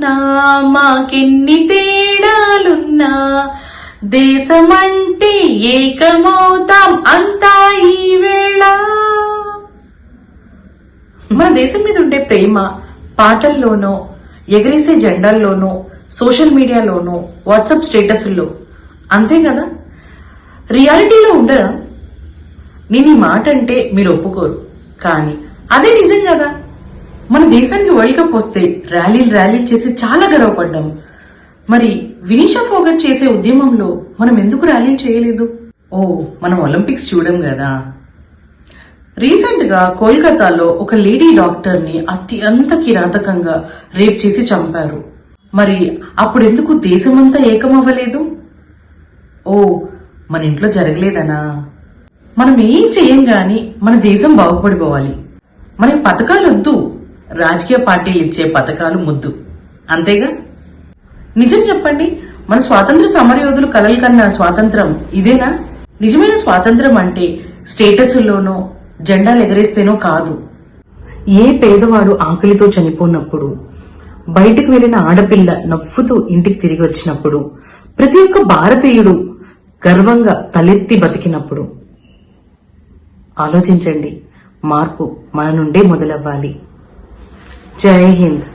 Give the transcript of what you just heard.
ఉన్నా మాకెన్ని తేడాలున్నా దేశమంటే ఏకమవుతాం అంతా ఈ వేళ. మన దేశం మీద ఉండే ప్రేమ పాటల్లోనో, ఎగరేసే జెండాల్లోనో, సోషల్ మీడియాలోనో, వాట్సాప్ స్టేటస్ల్లో అంతే కదా, రియాలిటీలో ఉండదా? నేను ఈ మాట అంటే మీరు ఒప్పుకోరు, కానీ అదే నిజం కదా. మన దేశానికి వరల్డ్ కప్ వస్తే ర్యాలీలు చేసి చాలా గర్వపడ్డాం. మరి వినీషా ఫోగట్ చేసే ఉద్యమంలో మనం ఎందుకు ర్యాలీలు చేయలేదు? ఓ, మనం ఒలింపిక్స్ చూడం కదా. రీసెంట్ గా కోల్కతాలో ఒక లేడీ డాక్టర్ ని అత్యంత కిరాతకంగా రేప్ చేసి చంపారు. మరి అప్పుడెందుకు దేశమంతా ఏకమవ్వలేదు? ఓ, మన ఇంట్లో జరగలేదనా? మనం ఏం చెయ్యం గాని మన దేశం బాగుపడిపోవాలి. మనకి పథకాలు వద్దు, రాజకీయ పార్టీలు ఇచ్చే పథకాలు ముద్దు, అంతేగా. నిజం చెప్పండి, మన స్వాతంత్ర సమరయోధులు కలలు కన్నా స్వాతంత్రం ఇదేనా? నిజమైన స్వాతంత్రం అంటే స్టేటస్లోనో జెండాలు ఎగరేస్తేనో కాదు. ఏ పేదవాడు ఆకలితో చనిపోయినప్పుడు, బయటకు వెళ్లిన ఆడపిల్ల నవ్వుతూ ఇంటికి తిరిగి వచ్చినప్పుడు, ప్రతి ఒక్క భారతీయుడు గర్వంగా తలెత్తి బతికినప్పుడు. ఆలోచించండి, మార్పు మన నుండే మొదలవ్వాలి. జై హింద్.